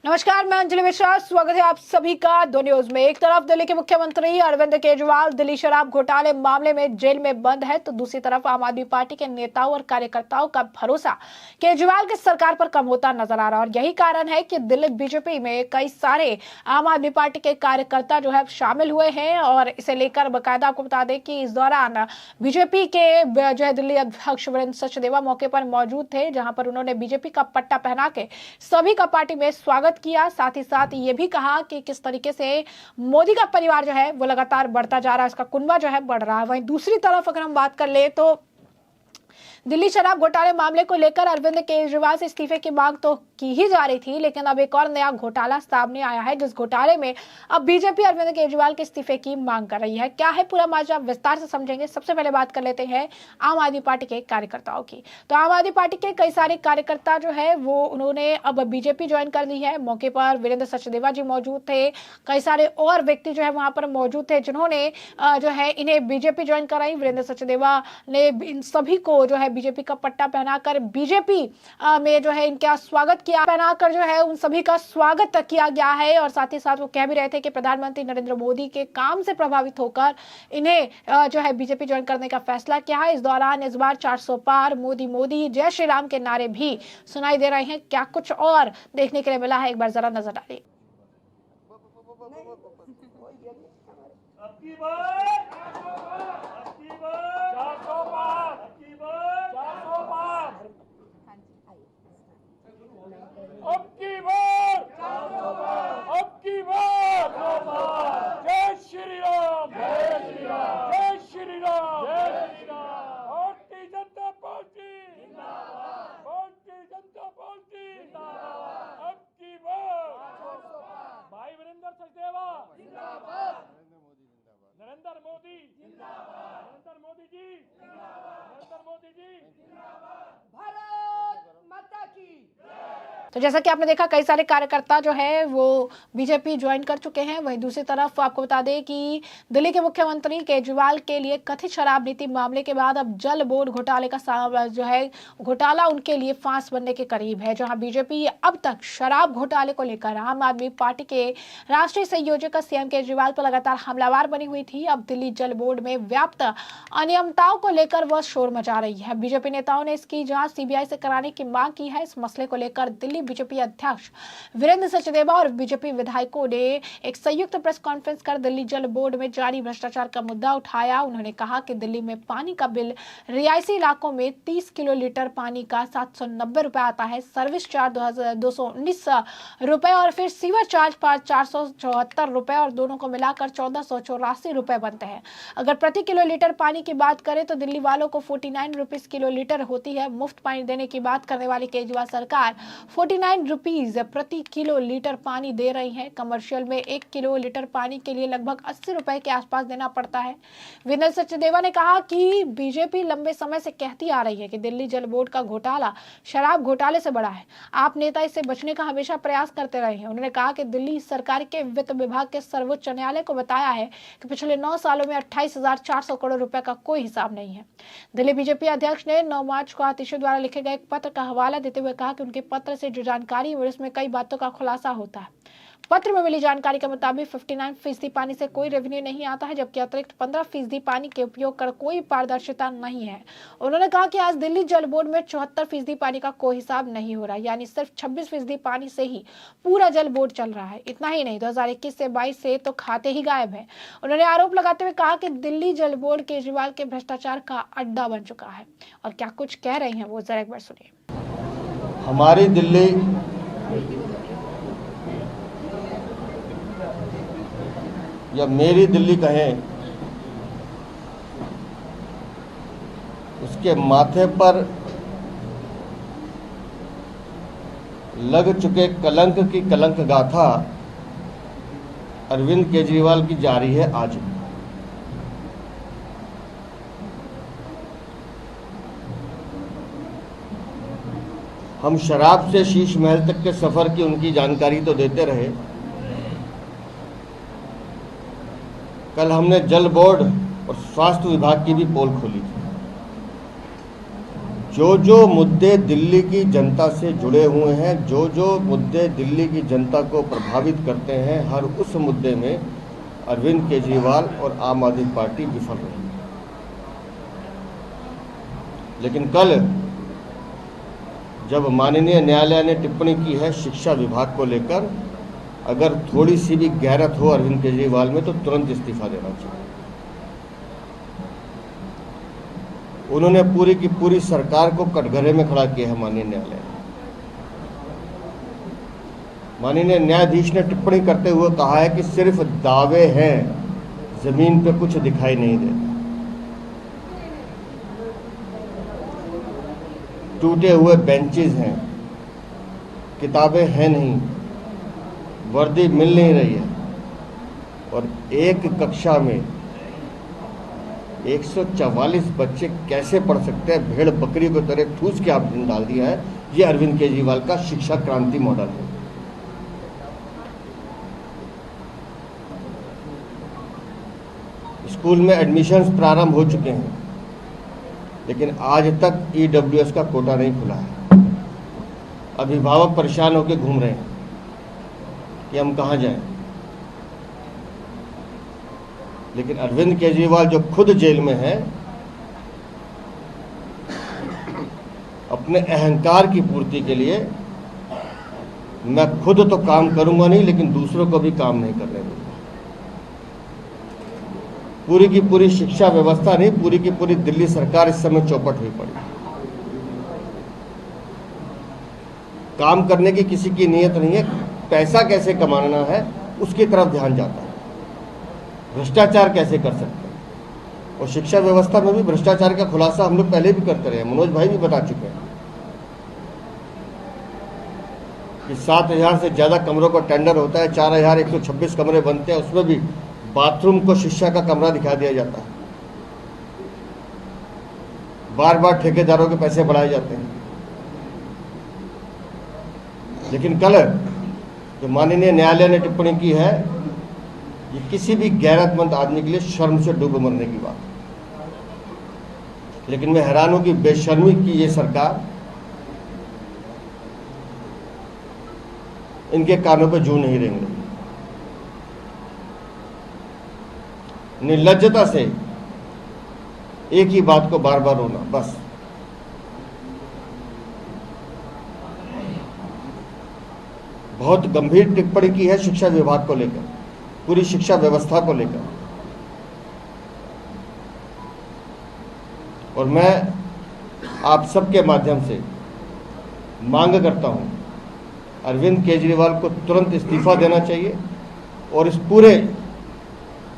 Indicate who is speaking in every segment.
Speaker 1: नमस्कार, मैं अंजलि मिश्रा। स्वागत है आप सभी का दो न्यूज में। एक तरफ दिल्ली के मुख्यमंत्री अरविंद केजरीवाल दिल्ली शराब घोटाले मामले में जेल में बंद है, तो दूसरी तरफ आम आदमी पार्टी के नेताओं और कार्यकर्ताओं का भरोसा केजरीवाल की सरकार पर कम होता नजर आ रहा है। और यही कारण है कि दिल्ली बीजेपी में कई सारे आम आदमी पार्टी के कार्यकर्ता जो है शामिल हुए हैं। और इसे लेकर बाकायदा आपको बता दें कि इस दौरान बीजेपी के जो है दिल्ली अध्यक्ष वीरेंद्र सचदेवा मौके पर मौजूद थे, जहां पर उन्होंने बीजेपी का पट्टा पहना के सभी का पार्टी में स्वागत किया। साथ ही साथ ये भी कहा कि किस तरीके से मोदी का परिवार जो है वो लगातार बढ़ता जा रहा है, इसका कुनबा जो है बढ़ रहा है। वहीं दूसरी तरफ अगर हम बात कर ले तो दिल्ली शराब घोटाले मामले को लेकर अरविंद केजरीवाल से इस्तीफे की मांग तो की ही जा रही थी, लेकिन अब एक और नया घोटाला सामने आया है, जिस घोटाले में अब बीजेपी अरविंद केजरीवाल के इस्तीफे की मांग कर रही है। क्या है पूरा मामला, विस्तार से समझेंगे। सबसे पहले बात कर लेते हैं आम आदमी पार्टी के कार्यकर्ताओं की। तो आम आदमी पार्टी के कई सारे कार्यकर्ता जो है वो उन्होंने अब बीजेपी ज्वाइन कर ली है। मौके पर वीरेंद्र सचदेवा जी मौजूद थे, कई सारे और व्यक्ति जो है वहां पर मौजूद थे जिन्होंने जो है इन्हें बीजेपी ज्वाइन कराई। वीरेंद्र सचदेवा ने इन सभी को जो है बीजेपी का पट्टा पहनाकर बीजेपी में जो है इनका स्वागत किया, पहनाकर जो है उन सभी का स्वागत किया गया है। और साथ ही साथ वो कह भी रहे थे कि प्रधानमंत्री नरेंद्र मोदी के काम से प्रभावित होकर इन्हें जो है बीजेपी ज्वाइन करने का फैसला किया है। इस दौरान इस बार 400 पार, मोदी मोदी, जय श्री राम के नारे भी सुनाई दे रहे हैं। क्या कुछ और देखने के लिए मिला है, एक बार जरा नजर डालिए।
Speaker 2: जय श्री राम, जय श्री राम, जय श्री राम, जय श्री राम। भारतीय जनता पार्टी जिंदाबाद, भारतीय जनता पार्टी जिंदाबाद। अब की बार भाई वीरेंद्र सचदेवा जिंदाबाद, नरेंद्र मोदी जिंदाबाद, नरेंद्र मोदी जी जिंदाबाद, नरेंद्र मोदी जी जिंदाबाद, भारत माता की।
Speaker 1: तो जैसा कि आपने देखा कई सारे कार्यकर्ता जो है वो बीजेपी ज्वाइन कर चुके हैं। वहीं दूसरी तरफ आपको बता दें कि दिल्ली के मुख्यमंत्री केजरीवाल के लिए कथित शराब नीति मामले के बाद अब जल बोर्ड घोटाले का जो है घोटाला उनके लिए फांस बनने के करीब है। जहां बीजेपी अब तक शराब घोटाले को लेकर आम आदमी पार्टी के राष्ट्रीय संयोजक सीएम केजरीवाल पर लगातार हमलावर बनी हुई थी, अब दिल्ली जल बोर्ड में व्याप्त अनियमितताओं को लेकर वह शोर मचा रही है। बीजेपी नेताओं ने इसकी जांच सीबीआई से कराने की मांग की है। इस मसले को लेकर दिल्ली बीजेपी अध्यक्ष वीरेंद्र सचदेवा और बीजेपी विधायकों ने एक संयुक्त प्रेस कॉन्फ्रेंस कर दिल्ली जल बोर्ड में जारी भ्रष्टाचार का मुद्दा उठाया। उन्होंने कहा कि दिल्ली में पानी का बिल रिहायशी इलाकों में 30 किलो लीटर पानी का 790 रुपए आता है, सर्विस चार्ज 219 रुपए और फिर सीवर चार्ज पर 474 रुपए और दोनों को मिलाकर 1484 रुपए बनते हैं। अगर प्रति किलो लीटर पानी की बात करें तो दिल्ली वालों को 49 रुपीज किलो लीटर होती है। मुफ्त पानी देने की बात करने वाली केजरीवाल सरकार 49 रुपीज प्रति किलो लीटर पानी दे रही है। कमर्शियल में 1 किलो लीटर पानी के लिए लगभग 80 रुपए के आसपास देना पड़ता है। वीरेंद्र सचदेवा ने कहा कि बीजेपी लंबे समय से कहती आ रही है कि दिल्ली जल बोर्ड का घोटाला शराब घोटाले से बड़ा है। आप नेता इससे बचने का हमेशा प्रयास करते रहे हैं। उन्होंने कहा कि दिल्ली सरकार के वित्त विभाग के सर्वोच्च न्यायालय को बताया है कि पिछले 9 सालों में 28,400 करोड़ रुपए का कोई हिसाब नहीं है। दिल्ली बीजेपी अध्यक्ष ने 9 मार्च को आतिशी द्वारा लिखे गए एक पत्र का हवाला देते हुए कहा कि उनके पत्र से जो जानकारी है उसमें कई बातों का खुलासा होता है। पत्र में मिली जानकारी के मुताबिक 59% पानी से कोई रेवेन्यू नहीं आता है, जबकि अतिरिक्त 15% पानी के उपयोग कर कोई पारदर्शिता नहीं है। उन्होंने कहा कि आज दिल्ली जल बोर्ड में 74% पानी का कोई हिसाब नहीं हो रहा, यानी सिर्फ 26% पानी से ही पूरा जल बोर्ड चल रहा है। इतना ही नहीं, 2021 से 22 से तो खाते ही गायब है। उन्होंने आरोप लगाते हुए कहा कि दिल्ली जल बोर्ड केजरीवाल के भ्रष्टाचार का अड्डा बन चुका है। और क्या कुछ कह रहे हैं वो जरा एक बार सुनिए।
Speaker 3: हमारी दिल्ली या मेरी दिल्ली कहें, उसके माथे पर लग चुके कलंक की कलंक गाथा अरविंद केजरीवाल की जारी है आज भी। हम शराब से शीश महल तक के सफर की उनकी जानकारी तो देते रहे। कल हमने जल बोर्ड और स्वास्थ्य विभाग की भी पोल खोली थी। जो जो मुद्दे दिल्ली की जनता से जुड़े हुए हैं, जो जो मुद्दे दिल्ली की जनता को प्रभावित करते हैं, हर उस मुद्दे में अरविंद केजरीवाल और आम आदमी पार्टी विफल रही। लेकिन कल जब माननीय न्यायालय ने टिप्पणी की है शिक्षा विभाग को लेकर, अगर थोड़ी सी भी गैरत हो अरविंद केजरीवाल में तो तुरंत इस्तीफा देना चाहिए। उन्होंने पूरी की पूरी सरकार को कटघरे में खड़ा किया है माननीय न्यायालय ने। माननीय न्यायाधीश ने टिप्पणी करते हुए कहा है कि सिर्फ दावे हैं, जमीन पे कुछ दिखाई नहीं देता। टूटे हुए बेंचेस हैं, किताबें हैं नहीं, वर्दी मिल नहीं रही है, और एक कक्षा में 144 बच्चे कैसे पढ़ सकते हैं? भेड़ बकरी को तरह ठूस के आपने डाल दिया है। ये अरविंद केजरीवाल का शिक्षा क्रांति मॉडल है। स्कूल में एडमिशन्स प्रारंभ हो चुके हैं, लेकिन आज तक ईडब्ल्यूएस का कोटा नहीं खुला है। अभिभावक परेशान होकर घूम रहे हैं कि हम कहाँ जाएं। लेकिन अरविंद केजरीवाल जो खुद जेल में है, अपने अहंकार की पूर्ति के लिए मैं खुद तो काम करूंगा नहीं, लेकिन दूसरों को भी काम नहीं करने दूंगा। पूरी की पूरी शिक्षा व्यवस्था नहीं, पूरी की पूरी दिल्ली सरकार इस समय चौपट हुई पड़ी। काम करने की किसी की नीयत नहीं है, पैसा कैसे कमाना है उसकी तरफ ध्यान जाता है। भ्रष्टाचार कैसे कर सकते हैं, और शिक्षा व्यवस्था में भी भ्रष्टाचार का खुलासा हम लोग पहले भी करते रहे। मनोज भाई भी बता चुके हैं कि 7,000 से ज्यादा कमरों का टेंडर होता है, 4,126 कमरे बनते हैं, उसमें भी बाथरूम को शिक्षा का कमरा दिखा दिया जाता है। बार बार ठेकेदारों के पैसे बढ़ाए जाते हैं। लेकिन कल जो माननीय न्यायालय ने टिप्पणी की है, ये किसी भी गैरतमंद आदमी के लिए शर्म से डूब मरने की बात है। लेकिन मैं हैरान हूं कि बेशर्मी की ये सरकार इनके कानों पे जू नहीं रेंगे। निर्लज्जता से एक ही बात को बार बार रोना, बस। बहुत गंभीर टिप्पणी की है शिक्षा विभाग को लेकर, पूरी शिक्षा व्यवस्था को लेकर। और मैं आप सबके माध्यम से मांग करता हूं, अरविंद केजरीवाल को तुरंत इस्तीफा देना चाहिए, और इस पूरे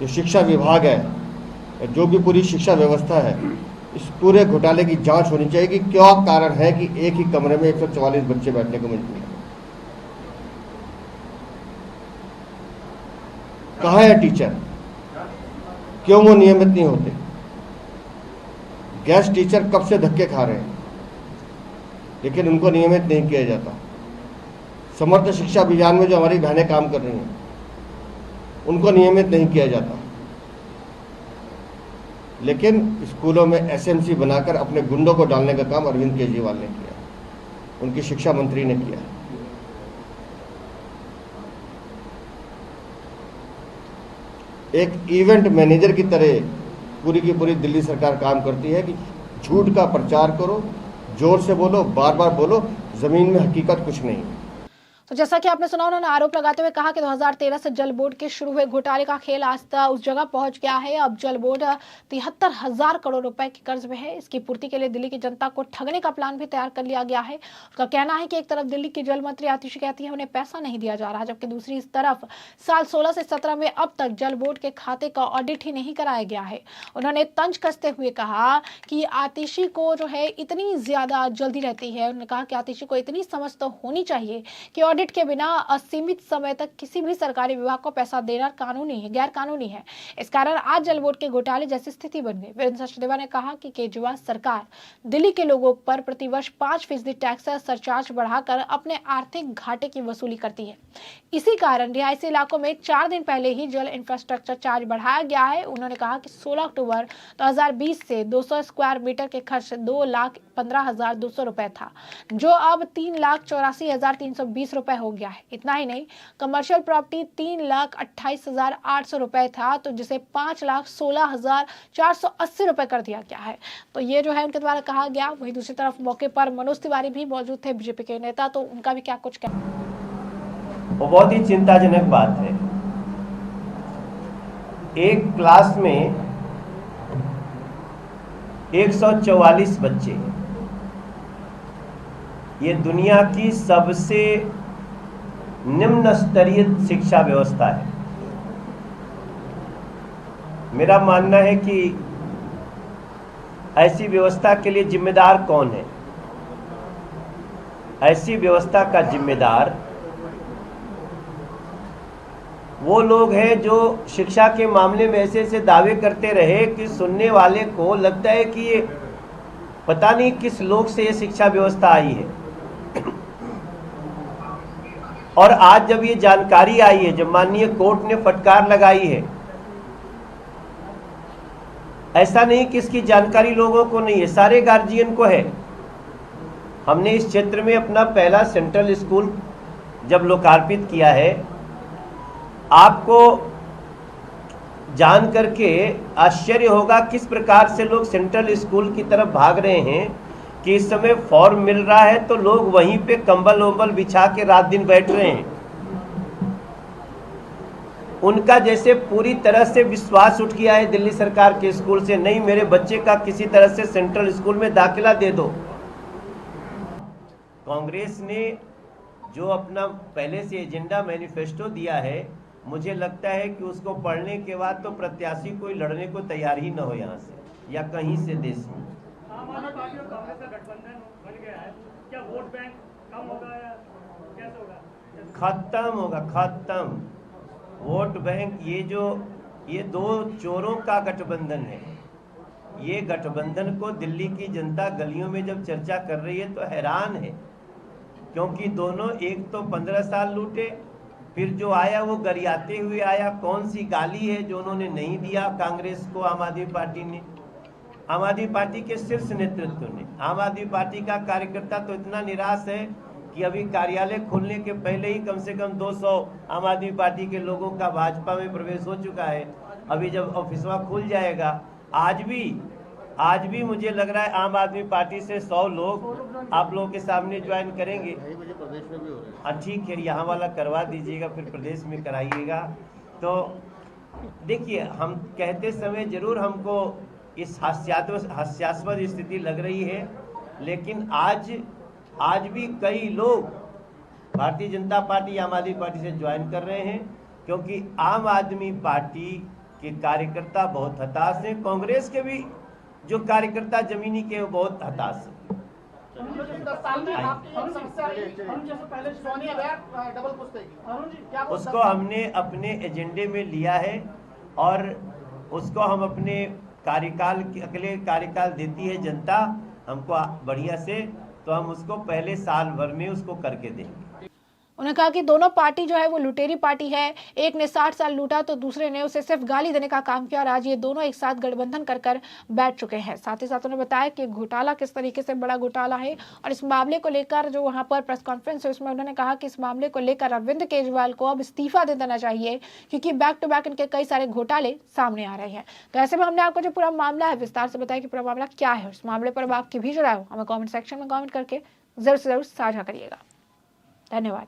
Speaker 3: जो शिक्षा विभाग है, जो भी पूरी शिक्षा व्यवस्था है, इस पूरे घोटाले की जांच होनी चाहिए कि क्या कारण है कि एक ही कमरे में 144 बच्चे बैठने को मजबूर हैं। कहाँ है टीचर? क्यों वो नियमित नहीं होते? गेस्ट टीचर कब से धक्के खा रहे हैं, लेकिन उनको नियमित नहीं किया जाता। समर्थ शिक्षा अभियान में जो हमारी बहनें काम कर रही हैं, उनको नियमित नहीं किया जाता। लेकिन स्कूलों में एसएमसी बनाकर अपने गुंडों को डालने का काम अरविंद केजरीवाल ने किया, उनकी शिक्षा मंत्री ने किया। एक इवेंट मैनेजर की तरह पूरी की पूरी दिल्ली सरकार काम करती है कि झूठ का प्रचार करो, जोर से बोलो, बार बार बोलो, जमीन में हकीकत कुछ नहीं है।
Speaker 1: तो जैसा कि आपने सुना, उन्होंने आरोप लगाते हुए कहा कि 2013 से जल बोर्ड के शुरू हुए घोटाले का खेल आज तक उस जगह पहुंच गया है। अब जल बोर्ड 73,000 करोड़ रुपए के कर्ज में है। इसकी पूर्ति के लिए दिल्ली की जनता को ठगने का प्लान भी तैयार कर लिया गया है। उसका कहना है कि एक तरफ दिल्ली की जल मंत्री आतिशी कहती है उन्हें पैसा नहीं दिया जा रहा, जबकि दूसरी तरफ साल 16 से 17 में अब तक जल बोर्ड के खाते का ऑडिट ही नहीं कराया गया है। उन्होंने तंज कसते हुए कहा कि आतिशी को जो है इतनी ज्यादा जल्दी रहती है। उन्होंने कहा कि आतिशी को इतनी समझ तो होनी चाहिए कि ऑडिट के बिना असीमित समय तक किसी भी सरकारी विभाग को पैसा देना कानूनी है, गैर कानूनी है। इस कारण आज जल बोर्ड के घोटाले जैसी स्थिति बन गई। वीरेंद्र सचदेवा ने कहा कि केजरीवाल सरकार दिल्ली के लोगों पर प्रतिवर्ष 5% टैक्स सरचार्ज बढ़ाकर अपने आर्थिक घाटे की वसूली करती है। इसी कारण रिहायशी इलाकों में 4 दिन पहले ही जल इंफ्रास्ट्रक्चर चार्ज बढ़ाया गया है। उन्होंने कहा कि 16 अक्टूबर 2020 से 200 स्क्वायर मीटर के खर्च 2,15,200 रुपए था, जो अब 3,84,320 रुपए हो गया है। इतना ही नहीं, कमर्शियल प्रॉपर्टी 3,28,800 रुपए था, तो जिसे 5,16,480 रुपए कर दिया गया है। तो ये जो है उनके द्वारा कहा गया। वहीं दूसरी तरफ मौके पर मनोज तिवारी भी मौजूद थे, बीजेपी के नेता, तो उनका भी क्या कुछ कहना।
Speaker 4: वो बहुत ही चिंताजनक बात है। एक क्लास में 144 बच्चे, ये दुनिया की सबसे निम्न स्तरीय शिक्षा व्यवस्था है। मेरा मानना है कि ऐसी व्यवस्था के लिए जिम्मेदार कौन है? ऐसी व्यवस्था का जिम्मेदार वो लोग हैं जो शिक्षा के मामले में ऐसे ऐसे दावे करते रहे कि सुनने वाले को लगता है कि ये पता नहीं किस लोक से ये शिक्षा व्यवस्था आई है। और आज जब ये जानकारी आई है, जब माननीय कोर्ट ने फटकार लगाई है, ऐसा नहीं कि इसकी जानकारी लोगों को नहीं है, सारे गार्जियन को है। हमने इस क्षेत्र में अपना पहला सेंट्रल स्कूल जब लोकार्पित किया है, आपको जान करके आश्चर्य होगा किस प्रकार से लोग सेंट्रल स्कूल की तरफ भाग रहे हैं कि इस समय फॉर्म मिल रहा है तो लोग वहीं पे कंबल वंबल बिछा के रात दिन बैठ रहे हैं। उनका जैसे पूरी तरह से विश्वास उठ गया है दिल्ली सरकार के स्कूल से, नहीं मेरे बच्चे का किसी तरह से सेंट्रल स्कूल में दाखिला दे दो। कांग्रेस ने जो अपना पहले से एजेंडा मैनिफेस्टो दिया है, मुझे लगता है कि उसको पढ़ने के बाद तो प्रत्याशी कोई लड़ने को तैयार ही न हो यहाँ से या कहीं से देश में।
Speaker 2: आम आदमी पार्टी और कांग्रेस का गठबंधन बन गया है, क्या वोट बैंक कम होगा या कैसे होगा?
Speaker 4: खत्म होगा, खत्म वोट बैंक। ये दो चोरों का गठबंधन है। ये गठबंधन को दिल्ली की जनता गलियों में जब चर्चा कर रही है तो हैरान है, क्योंकि दोनों एक तो 15 साल लूटे, फिर जो आया वो गरियाते हुए आया। कौन सी गाली है जो उन्होंने नहीं दिया कांग्रेस को? आम आदमी पार्टी ने, आम आदमी पार्टी के शीर्ष नेतृत्व ने, आम आदमी पार्टी का कार्यकर्ता तो इतना निराश है कि अभी कार्यालय खोलने के पहले ही कम से कम 200 आम आदमी पार्टी के लोगों का भाजपा में प्रवेश हो चुका है। अभी जब ऑफिसवा खुल जाएगा, आज भी मुझे लग रहा है आम आदमी पार्टी से 100 लोग आप लोगों के सामने ज्वाइन करेंगे। ठीक है, यहाँ वाला करवा दीजिएगा, फिर प्रदेश में कराइएगा। तो देखिए, हम कहते समय जरूर हमको इस हास्यास्पद स्थिति लग रही है, लेकिन आज भी कई लोग भारतीय जनता पार्टी, आम आदमी पार्टी से ज्वाइन कर रहे हैं, क्योंकि आम आदमी पार्टी के कार्यकर्ता बहुत हताश हैं। कांग्रेस के भी जो कार्यकर्ता जमीनी के वो बहुत हताश हैं। उसको हमने अपने एजेंडे में लिया है और उसको हम अपने अगले कार्यकाल देती है जनता हमको बढ़िया से, तो हम उसको पहले साल भर में उसको करके देंगे।
Speaker 1: उन्होंने कहा कि दोनों पार्टी जो है वो लुटेरी पार्टी है। एक ने 60 साल लूटा तो दूसरे ने उसे सिर्फ गाली देने का काम किया और आज ये दोनों एक साथ गठबंधन कर बैठ चुके हैं। साथ ही साथ उन्होंने बताया कि घोटाला किस तरीके से बड़ा घोटाला है और इस मामले को लेकर जो वहां पर प्रेस कॉन्फ्रेंस है उसमें उन्होंने कहा कि इस मामले को लेकर अरविंद केजरीवाल को अब इस्तीफा दे देना चाहिए, क्योंकि बैक टू बैक इनके कई सारे घोटाले सामने आ रहे हैं। तो ऐसे में हमने आपको जो पूरा मामला है विस्तार से बताया कि पूरा मामला क्या है। इस मामले पर अब आपकी भी जो राय हो हमें कॉमेंट सेक्शन में कॉमेंट करके जरूर से जरूर साझा करिएगा। धन्यवाद।